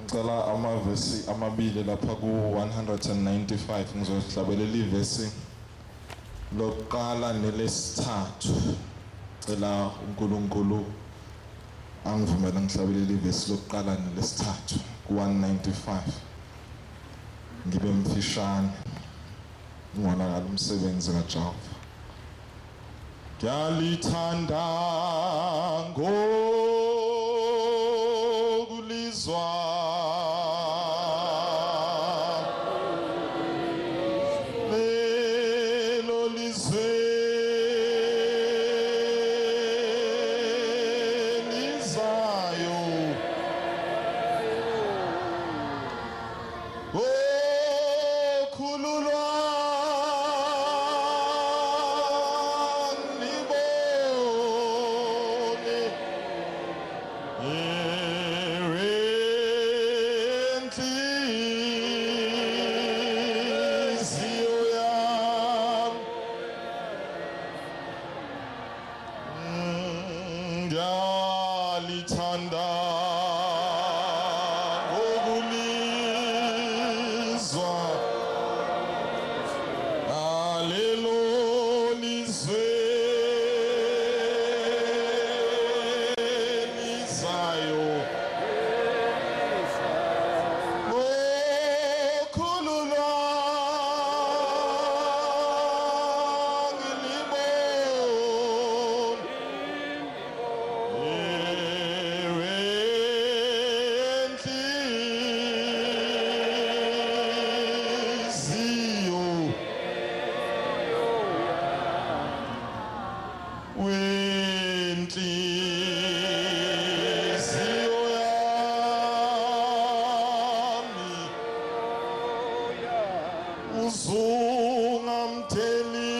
ngicela amavesi amabili lapha ku 195 ngizohlabelela ivesi lokuqala nelesithathu. Cela uNkulunkulu angivumele ngihlabelela ivesi lokuqala nelesithathu ku 195. Ngibe mfishane ngonakala umsebenzi kaJehova. Ngiyalithanda ngokulizwa lelo lizwe lizayo okhululwa ngiyalithanda ngokulizwa lelo lizwe lizayo okhululwa wenhliziyo yami uzungamtheli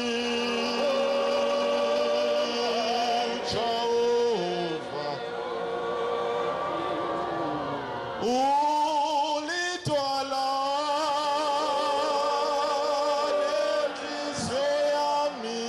Jehova ulidwala lenhliziyo yami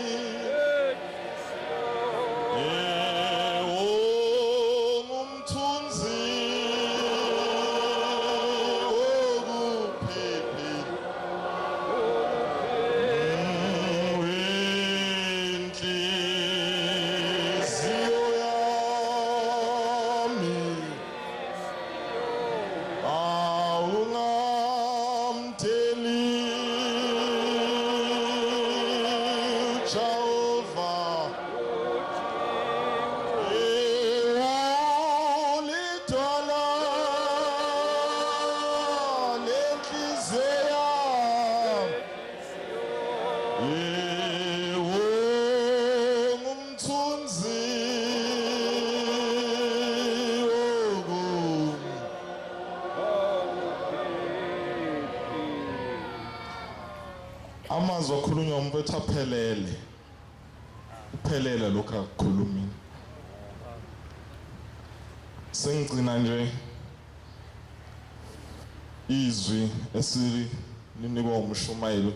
amazwi akhulunywa umpethu aphelele uphelele lokho akukhulumini. Sengigcina nje izwi esilinikwa uMshumayeli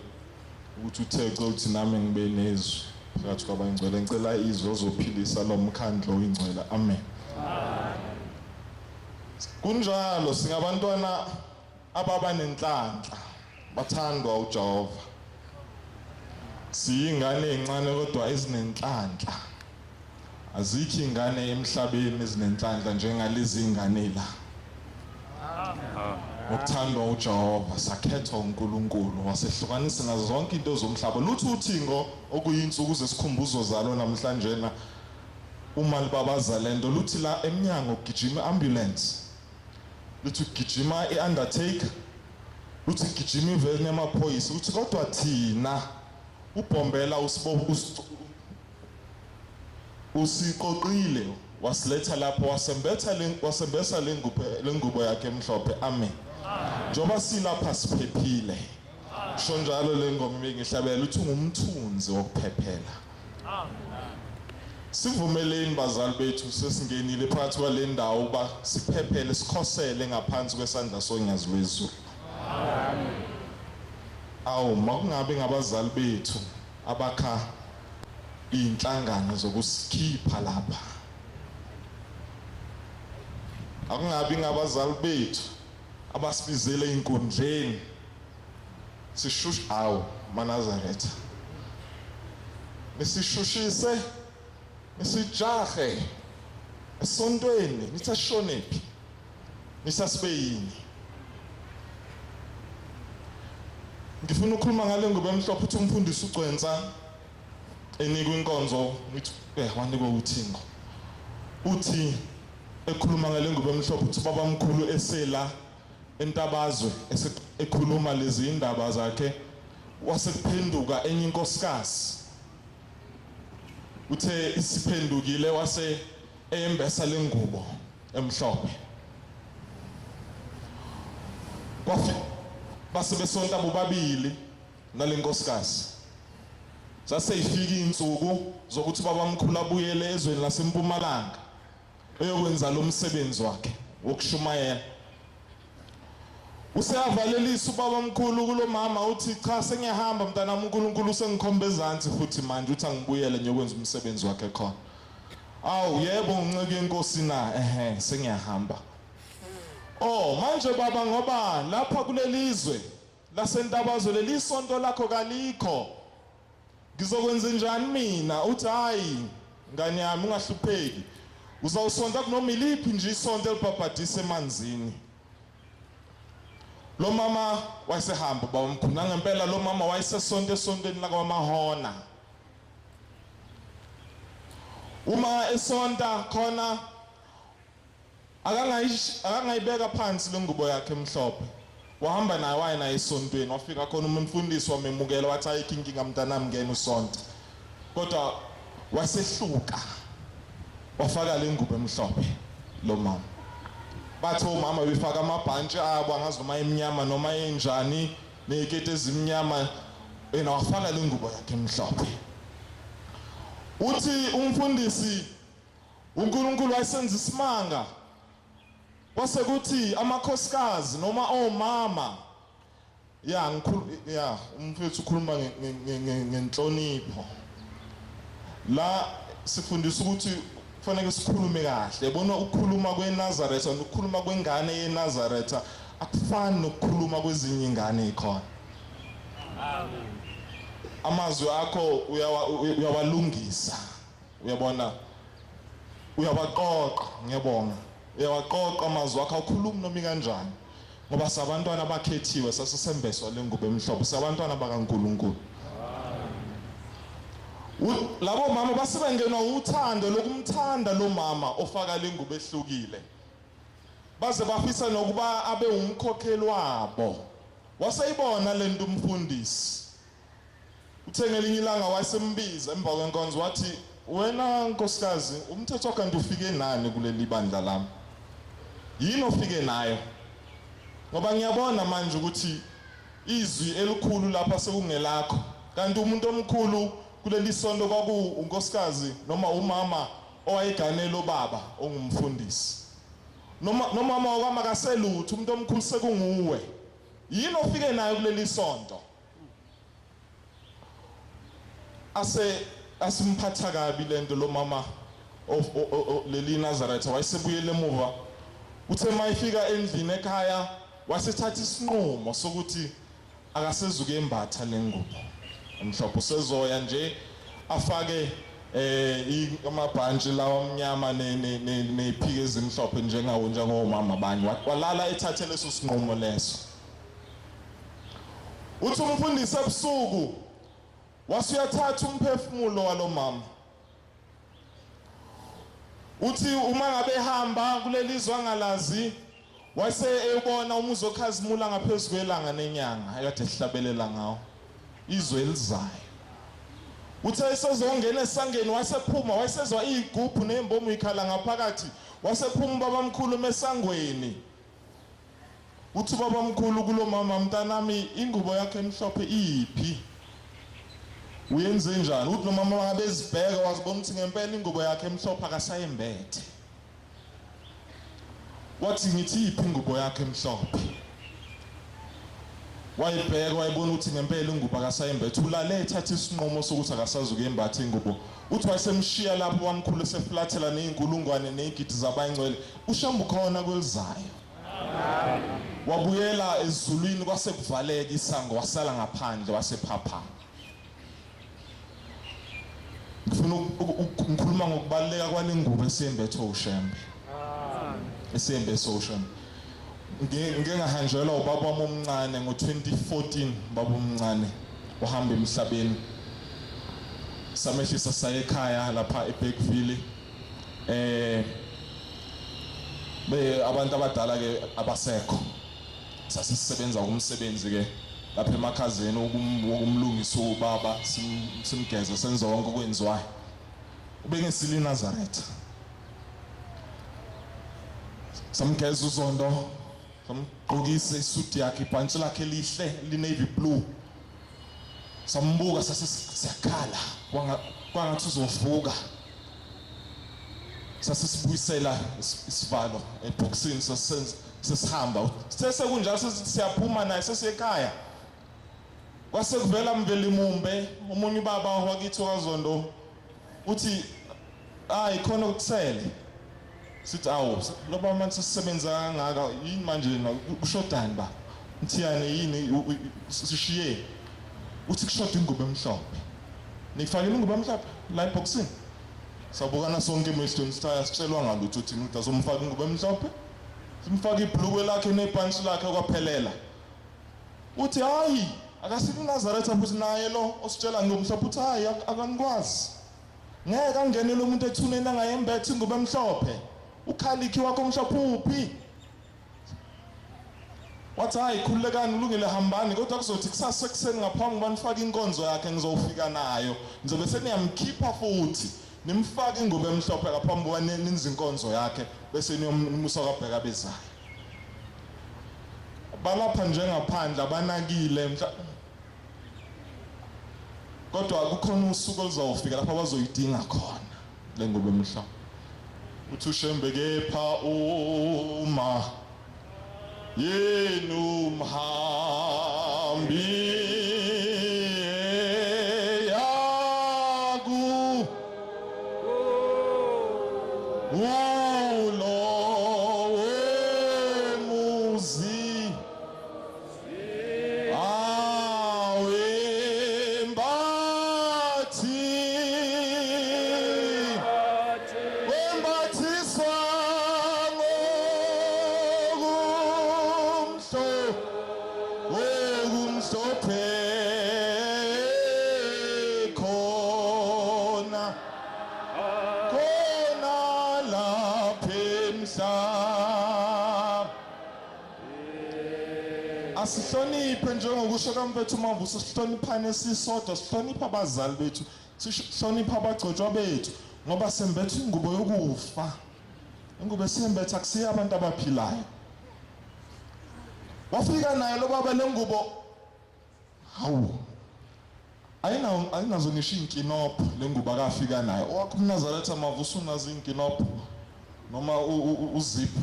ukuthi uThixo uthi nami ngibe nezwi phakathi kwabangcwele. Ngicela izwi ozophilisa lo mkhandlo oyingcwele. Amen. Kunjalo singabantwana ababa nenhlanhla bathandwa uJehova. Siyingane ezincane kodwa ezinenhlanhla. Azikho ingane emhlabeni ezinenhlanhla njengalezi ingane la. Ukuthandwa uJehova sakhethwa uNkulunkulu wasehlukanisa nazo zonke into zomhlaba. Luthi uthingo okuyinsuku zesikhumbuzo zalo namhlanje na uma libabaza lento luthi la eminyango ugijima ambulance. Luthi ugijima iundertaker. Luthi ugijima iveni yamaphoyisa. Luthi kodwa thina ubhombela usiqoqile wasiletha lapho wasembetha lengubo yakhe emhlophe. Amen. Njoba silapha siphephile. Sho njalo lengoma ngihlabela uthi ngumthunzi wokuphephela. Sivumeleni bazali bethu sesingenile phakathi kwale ndawo uba siphephele sikhosele ngaphansi kwesandla sonyazi lwezulu. Awu makungabe ngabazali bethu abakha inhlangano zokusikhipha lapha. Akungabi ngabazali bethu abasibizele inkundleni sishushe awu maNazaretha nisishushise nisijahe esontweni nithashonephi nisasibeyini. Ngifuna ukukhuluma ngale ngubo emhlophe uthi umfundisi uGcwensa enikwe inkonzo ngithi wanikwe uThingo uthi ekhuluma ngale ngubo emhlophe uthi babamkhulu esela entabazwe ekhuluma lezi indaba zakhe wasekuphenduka enye inkosikazi uthe isiphendukile wase embesa lengubo emhlophe base besonta bobabili nalenkosikazi saseyifika insuku zokuthi babamkhulu abuyele ezweni laseMpumalanga eyokwenza lo msebenzi wakhe wokushumayela. Useyavalelisa ubabamkhulu kulomama uthi cha sengiyahamba mntanami uNkulunkulu usengikhombe ezantsi futhi manje uthi angibuyele ngiyokwenza umsebenzi wakhe khona. Awu yebo uncike inkosi na sengiyahamba. Oh manje baba ngoba lapha kulelizwe lasentabazwe lelisonto lakho kalikho ngizokwenza njani mina? Uthi hayi ngani yami ungahlupheki uzawusonta kunoma iliphi nje isonto elibhabhadise emanzini. Lo mama wayesehamba babamkhulu ngempela lo mama wayesesonto esontweni lakwaMahona. Uma esonta khona akangayibeka phansi lengubo yakhe emhlophe wahamba naye wayena esontweni wafika khona umfundisi wamemukela wathi ayikho inkinga mntanami ngena usonto kodwa wasehluka wafaka lengubo emhlophe lo mama. Bathi omama befaka amabhantshi abo angazi noma emnyama noma enjani nezikete ezimnyama yena wafaka lengubo yakhe emhlophe. Uthi umfundisi uNkulunkulu wayesenza isimanga wase kuthi amakhosikazi noma omama umfethu ukhuluma ngenhlonipho la sifundisa ukuthi kufanele sikhulume kahle. Yabona ukukhuluma kweNazaretha nokukhuluma kwengane yeNazaretha akufani nokukhuluma kwezinye ingane ekhona. Amen. Amazwi akho uyawalungisa uyabona uyawaqoqa ngiyabonga uyawaqoqa amazwi akho ukhuluma noma kanjani ngoba sabantwana abakhethiwe sasesembeswa lengubo emhlophe sabantwana bakaNkulunkulu. Labo mama basebengenwa uthando lokumthanda lo mama ofaka lengubo ehlukile baze bafisa nokuba abe umkhokheli wabo. Waseyibona lento umfundisi uthe ngelinye ilanga wayesembiza emva kwenkonzo wathi wena nkosikazi umthetho kanti ufike nani kuleli bandla lami yini ofike nayo ngoba ngiyabona manje ukuthi izwi elikhulu lapha sekungelakho kanti umuntu omkhulu kuleli sonto kwaku unkosikazi noma umama owayeganelo baba ongumfundisi noma mama kaselutho umuntu omkhulu sekunguwe yini ofike nayo kuleli sonto. Asimphatha kabi lento lo mama leli Nazaretha wayesebuyele emuva uthe mayifika endlini ekhaya wasethatha isinqumo sokuthi akasezuke embatha lengubo emhlophe usezoya nje afake amabhantshi lawa amnyama nephike ezimhlophe njengomama abanye walala ethathe leso sinqumo leso. Uthi umfundisi ebusuku wasuyathatha umphefumulo walo mama uthi uma ngabe ehamba kulelizwe angalazi wase ebona umuzi okhazimula ngaphezulu kwelanga nenyanga akade ehlabelela ngawo izwe elizayo. Uthe esezongena esangeni wasephuma wayesezwa igubhu nembomo ikhala ngaphakathi wasephuma babamkhulu mesangweni. Uthi babamkhulu kulo mama mntanami ingubo yakhe emhlophe iphi uyenze njani? Uthi nomama ngabe ezibheka wazibona ukuthi ngempela ingubo yakhe emhlophe akasayembethe. Wathi ngithi iphi ingubo yakhe emhlophe wayibheka wayibona ukuthi ngempela ingubo akasayembethe ulale ethatha isinqumo sokuthi akasazuke embathe ingubo. Uthi wayesemshiya lapho wamkhulu eseflathela neinkulungwane nezigidi zabangcwele ushamba khona kwelizayo. wabuyela ezulwini kwasekuvaleka isango wasala ngaphandle wasephapha. Ngifuna ukukhuluma ngokubaleka kwalengubo esembethe uShembe. Esembethe uShembe. Ngike ngahanjelwa ubaba wami omncane ngo2014, baba omncane wahamba emhlabeni. Samehlisa saye ekhaya lapha eBergville. Abantu abadala ke abasekho. Sasisebenza umsebenzi ke lapha emakhazeni ukumlungisa ubaba simgeza senza konke okwenziwayo. Ubengesili Nazareth. Samgeza uZondo, samgqokisa isuti yakhe, ibhantshi lakhe lihle, li-navy blue. Sambuka sasiyakhala, kwangathi uzovuka. Sasisibuyisela isivalo eboxini sesihamba. Sekunjalo siyaphuma naye sesiyekhaya. Kwasekuvela Mveli Mumbe, omunye ubaba wakithi kwaZondo, uthi hayi khona ukuthele. Sithi awu loba manje sisebenza kangaka yini manje ushodani ba? Ngithiyane yini sishiye? Uthi kushoda ingubo emhlophe. Nifakile ingubo emhlophe la eboxini. Sabukana sonke eMaidstone Star sitshelwa ngalutho uthi umuntu azomfaka ingubo emhlophe. Simfaka ibhlukwe lakhe nebhantshi lakhe kwaphelela. Uthi hayi akasithi uNazareth futhi naye lo ositshela ngomhlophe uthi hayi akanikwazi. Ngeke angenele umuntu ethuneni angayembethe ingubo emhlophe. Ukhaliki wakho omhlophe uphi? Wathi hayi khulekani ulungile hambani kodwa kuzothi kusasa ekuseni ngaphambi kuba nifake inkonzo yakhe ngizofika nayo. Ngizobe seniyamkhipha futhi. Nimfaka ingubo emhlophe ngaphambi kuba nenza inkonzo yakhe bese niyomusa kwabheka bezayo. Balapha njengaphandle abanakile kodwa kukhona usuku oluzofika lapho abazoyidinga khona le ngubo emhlophe. Uthi uShembe kepha uma yenu mhambi yaku ulo wemuzi Asihloniphe njengokusho kaMfethu uMavusi, sihloniphane sisodwa, sihloniphe abazali bethu, sihloniphe abagcotshwa bethu ngoba sembethe ingubo yokufa. Ingubo esiyembethe akusiyo abantu abaphilayo. Wafika naye lo baba lengubo hawu ayinazo ngisho inkinopho lengubo akafika naye. Owakho uNazareth Mavusi unazo inkinopho noma uzipho.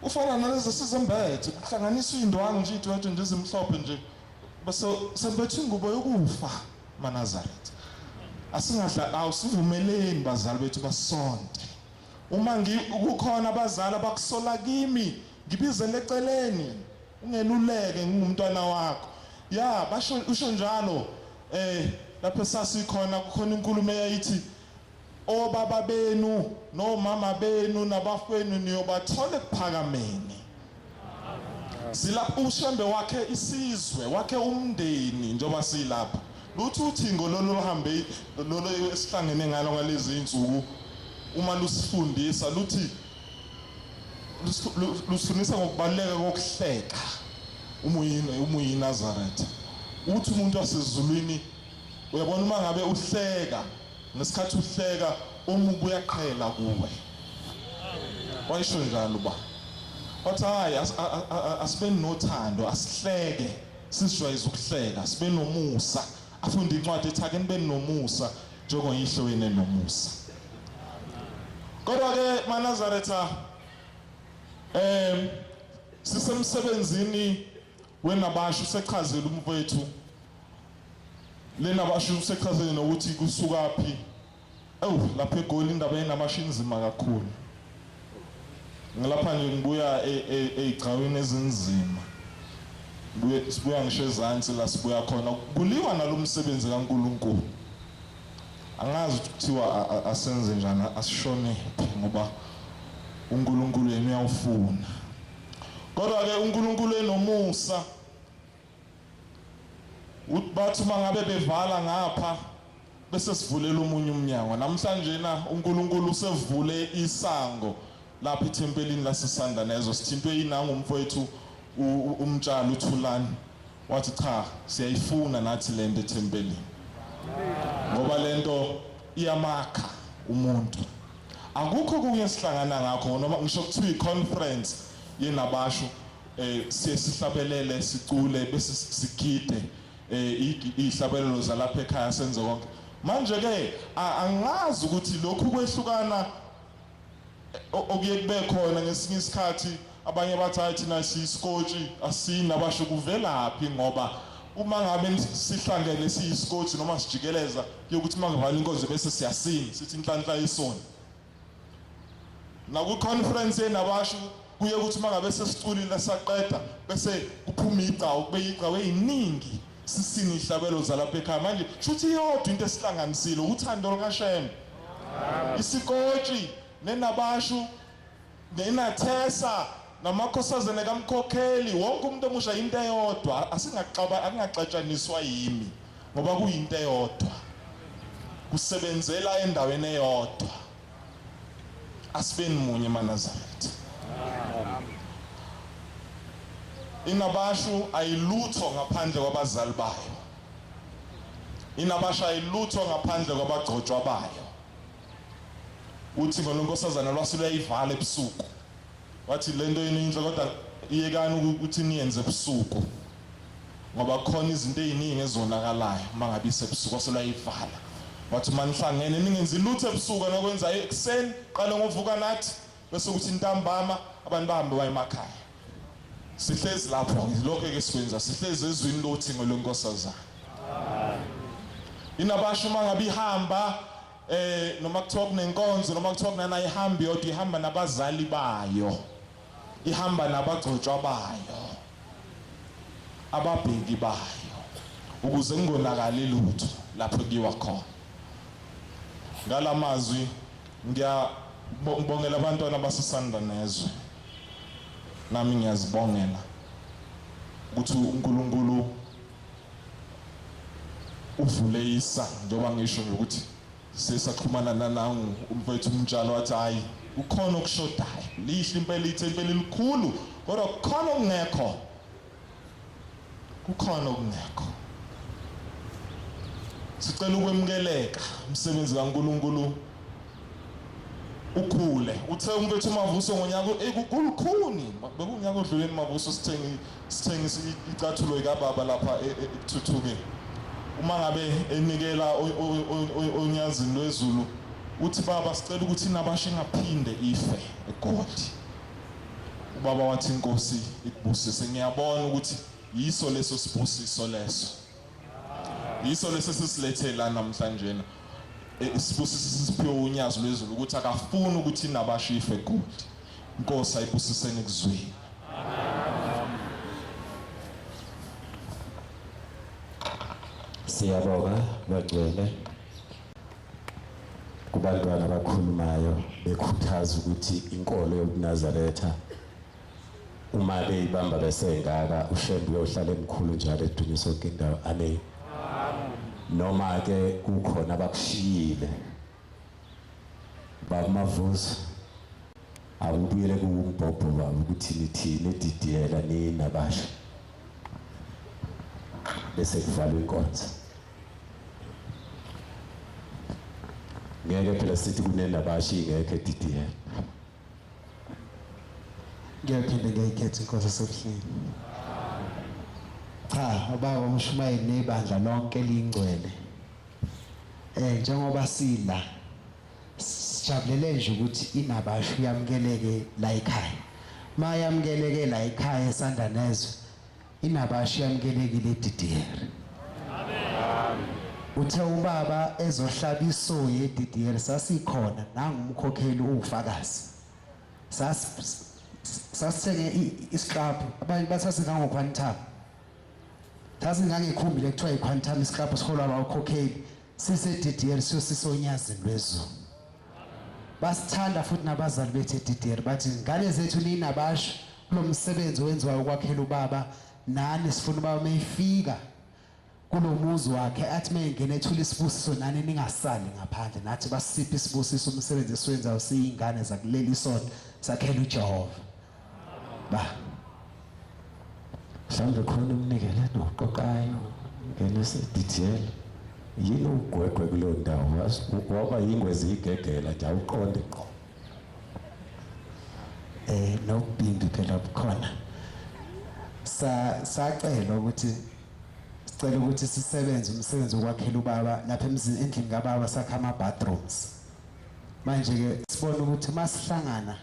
Ufana nalezi sizembethe kuhlanganiswa indwangu nje ithu nje ezimhlophe nje bese sembethe ingubo yokufa maNazareth. Asingadla awusivumeleni bazali bethu basonke. Uma ukukhona abazali abakusola kimi ngibizele eceleni ungeluleke ngingumntwana wakho. Ya basho usho njalo lapho sasikhona kukhona inkulumo eyayithi obaba benu nomama benu nabafweni niyobathola ekuphakameni. Silapho uShembe wakhe isizwe wakhe umndeni njengoba silapha. Luthi uthingo lolo hambe lolo esihlangene ngalo ngalezi insuku uma lusifundisa luthi lusifundisa ngokubaleka kokuhleka umuyini Nazareth. Uthi umuntu wasezulwini uyabona uma ngabe uhleka nesikhathi uhleka umubu uyaqhela kuwe. Wayisho njalo ba. Wathi hayi asibe nothando asihleke sisijwayeze ukuhleka sibe nomusa. Afunda incwadi ethi ake nibe nomusa njengoyihlo wena nomusa. Kodwa ke maNazaretha sisemsebenzini wenabasho usechazela umfowethu. Lena basho usechazele nokuthi kusukaphi. Lapha eGoli indaba yenabasho inzima kakhulu. ngilapha nje ngibuya ezigcawini ezinzima sibuya ngisho ezantsi la sibuya khona kuliwa nalomsebenzi kaNkuluNkulu angazi ukuthiwa asenze njani asishone ngoba uNkulunkulu yena uyawufuna kodwa ke uNkulunkulu enomusa bathi mangabe bevala ngapha bese sivulela umunye umnyango namhlanje na uNkulunkulu usevule isango lapha ethempelini laseSandanezo sithintwe inangu umfowethu umtshalo uThulani wathi cha siyayifuna nathi lento ethempelini ngoba lento iyamakha umuntu akukho kunye sihlangana ngakho noma ngisho kuthiwa iconference yenabasho sihlabelele sicule bese sigide ihlabelelo zalapha ekhaya senze konke manje ke angazi ukuthi lokhu kwehlukana okuye kube khona ngesinye isikhathi abanye bathi thina siyisikotshi asinabasho kuvelaphi ngoba uma ngabe sihlangene siyisikotshi noma sijikeleza yokuthi mangavala inkonzo bese siyasina sithi inhlanhla yesoni naku conference yenabasho kuye ukuthi mangabe sesiculile saqeda bese kuphuma igcawu kube igcawu eziningi sisini ihlabelo zalapha ekhaya manje futhi iyodwa into esihlanganisile uthando lukaShem isikotshi nenabasho nenathesa namakhosazane kaMkhokheli wonke umuntu omusha into eyodwa akungaxatshaniswa yimi ngoba kuyinto eyodwa kusebenzela endaweni eyodwa asibeni munye eNazaretha inabasho ayilutho ngaphandle kwabazali bayo inabasho ayilutho ngaphandle kwabagcotshwa bayo uthi ngoNkosazana lwasilo yayivala ebusuku wathi lento yeninhle kodwa iyekani ukuthi niyenze ebusuku ngoba khona izinto eziningi ezonakalayo mangabe isebusuku wasilo yayivala wathi manihlangene ningenzi lutho ebusuku nokwenza ekseni qale ngovuka nathi bese ukuthi intambama abantu bahambe baye emakhaya sihlezi lapho lokho ke sikwenza sihlezi ezwini lothingo leNkosazana inabasho mangabe ihamba noma kuthiwa kunenkonzo noma kuthiwa kunana ihamba yodwa ihamba nabazali bayo ihamba nabagcotshwa bayo ababheki bayo ukuze kungonakali lutho lapho kuyiwa khona ngalamazwi ngiyabongela abantwana baseSandanezwe nami ngiyazibongela ukuthi uNkulunkulu uvule isa njengoba ngisho nje ukuthi sesaxhumana nanangu umfowethu umtshalo wathi hayi ukhona okushodayo lihle impela ithempeli likhulu kodwa kukhona okungekho sicela ukwemukeleka umsebenzi kaNkulunkulu ukhule uthe umfowethu uMavuso ngonyaka ekulukhuni bekunyaka odluleni uMavuso sithengisa icathulo ikababa lapha ekuthuthuke uma ngabe enikela onyazini lwezulu uthi baba sicela ukuthi inabasho ingaphinde ife eGoli ubaba wathi inkosi ikubusise ngiyabona ukuthi yiso leso sibusiso leso yiso leso sisilethela namhlanje isibusiso sisiphiwe unyazo lwezulu ukuthi akafuni ukuthi inabasho ife eGoli inkosi ayibusiseni kuzwini siyabonga bagcwele kubantwana abakhulumayo bekhuthaza ukuthi inkolo yobuNazaretha uma beyibamba besengaka uShembe uyohlala emkhulu njalo edunyiswa yonke indawo amen noma ke kukhona abakushiyile baMavuso awubuyele kumbhobho babo ukuthi nithini edidiyela ninabasho bese kuvalwe inkonzo ngeke phela sithi kunenabasho ingekho edidiyela ngiyaphinde ngiyikhethe inkonzo sokuhlala cha ubaba uMshumayeli nebandla lonke lingcwele njengoba sila sijabulele nje ukuthi inabasho yamukeleke la ekhaya mayamukeleke la ekhaya eSandanezwe inabasho yamukelekile eDDR amen uthe ubaba ezohlaba isoyi eDDR sasikhona nangumkhokheli ufakazi sasithenge isiklabhu abanye bathathe ngango-quantum thathe ngangekhumbi lekuthiwa yi-quantum isiklabhu siholwa abawu-cocaine sise-DDL siyosisonyazini lwezulu basithanda futhi nabazali bethu e-DDL bathi ngane zethu ninabasho kulo msebenzi owenziwayo ukwakhela ubaba nani sifuna ubaba mayifika kulo muzi wakhe athi mayingena ethula isibusiso nani ningasali ngaphandle nathi basiphi isibusiso umsebenzi esiwenzayo siyingane zakuleli isonto sakhela uJehova ba mhlawumbe khona umnikelo noqoqayo ngenise DTL yini ugwegwe kulo ndawo waba yingwezi igegela nje awuqonde qho nokubimbi phela bukhona sacela ukuthi sicela ukuthi sisebenze umsebenzi wokwakhela ubaba lapha emzini endlini kababa sakha ama bathrooms manje ke sibona ukuthi masihlangana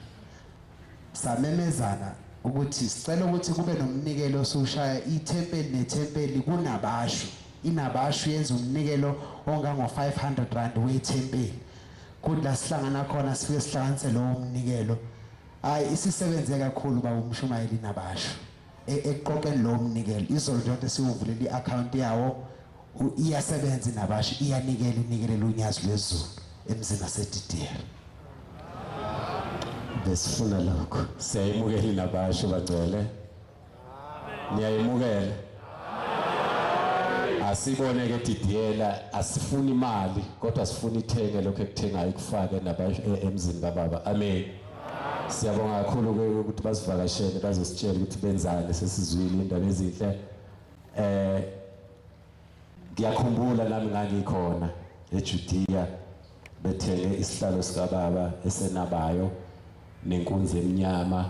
samemezana ukuthi sicela ukuthi kube nomnikelo osushaya ithempeli nethempeli kunabasho inabasho yenza umnikelo ongango 500 rand wethempeli kudla sihlangana khona sifike sihlanganise lowo mnikelo hayi isisebenze kakhulu ba umshumayeli nabasho eqoqeni lo mnikelo izolo nje siwuvulela iaccount yawo iyasebenza nabasho iyanikela unikele unyazi lwezulu emzini aseDDL besifuna lokho siyayimukela nabasho bagcwele niyayimukela asibone ke DDL asifuni imali kodwa sifuna ithenge lokho ekuthengayo ikufake nabasho emzini kababa amen siyabonga kakhulu ukuthi basivakashele bazositshela ukuthi benzani sesizwile indaba ezinhle ngiyakhumbula nami ngangikhona eJudea bethenge isihlalo sikababa esenabayo nenkunzi emnyama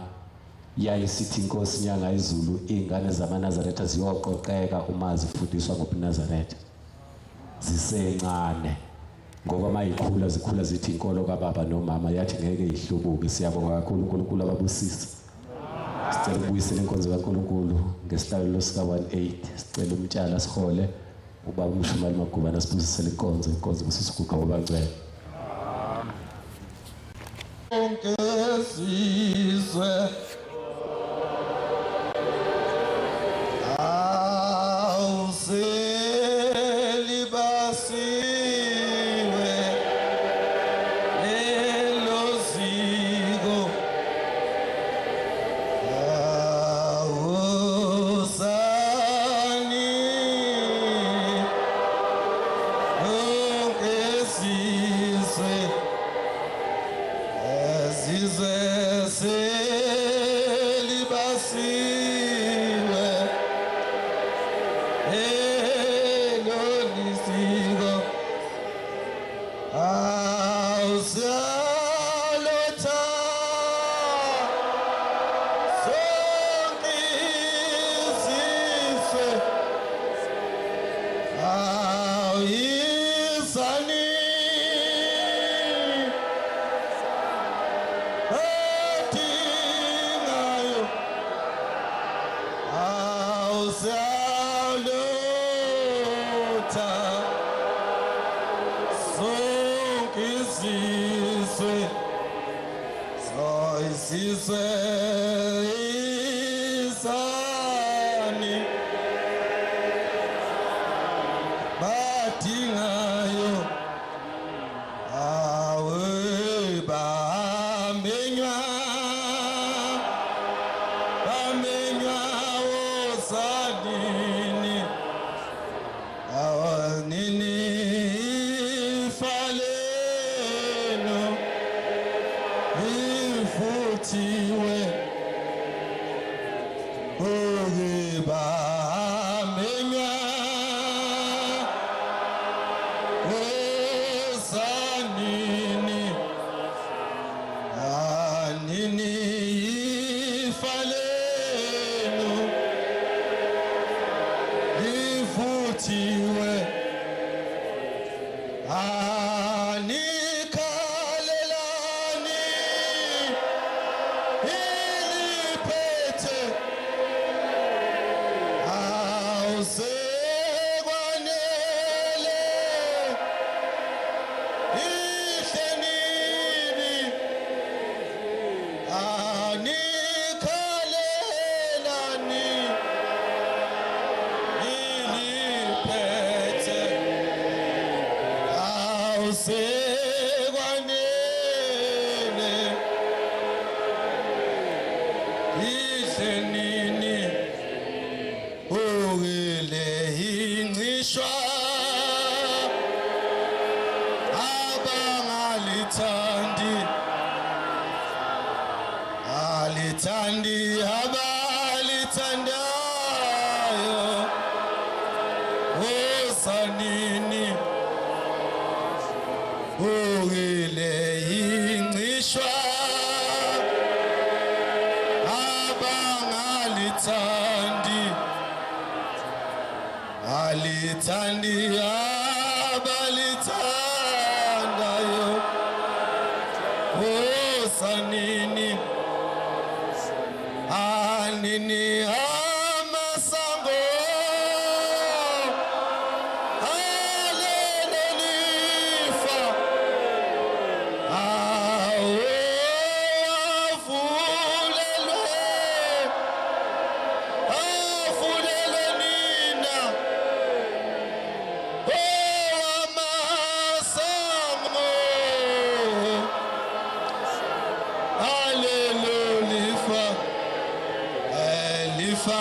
yayisithi inkosi inyanga izulu ingane zamaNazaretha ziyoqoqeka uma zifundiswa ngobuNazaretha zisencane ngoba mayikhula zikhula zithi inkolo kababa nomama yathi ngeke ihlubuke siyabonga kakhulu uNkulunkulu ababusisa sicela ukubuyisela inkonzo kaNkulunkulu ngesihlalo sika 18 sicela umtshana sihole ubaba uMshumali Magubane asibusisele inkonzo kusisiguqa obangcwele Onkesizwe sekwanele isenini ukile incishwa abangalithandi alithandi abalithandayo osanini ukile incishwa abangalithandi alithandi abalithandayo osanini anini amasango alelelifa afulelwe nina amasango alelelifa lifa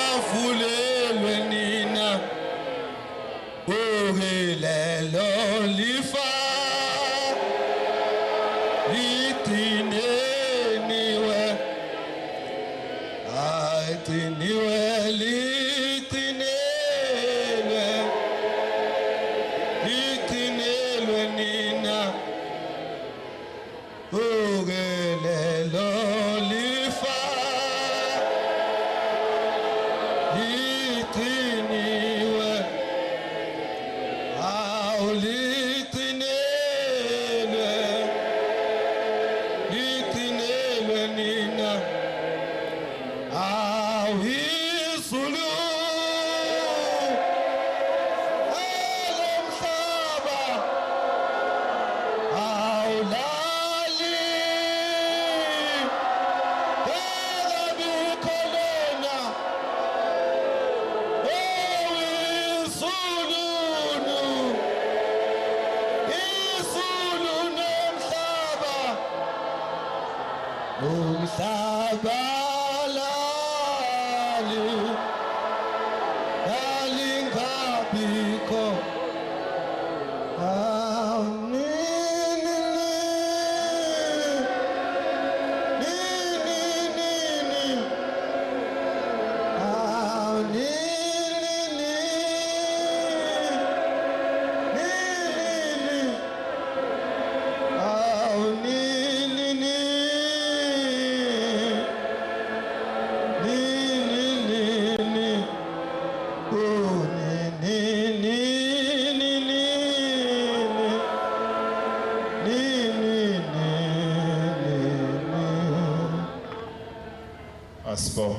afulelwe nina ukilelo lifa litineniwe aitiniwe litinelwe nina ukilelo lifa litiniwe litinelwe nina awisulu alemhlaba awulali ekabikholena owisulunu isulu nomhlaba umhlaba lalingabikho Aspo.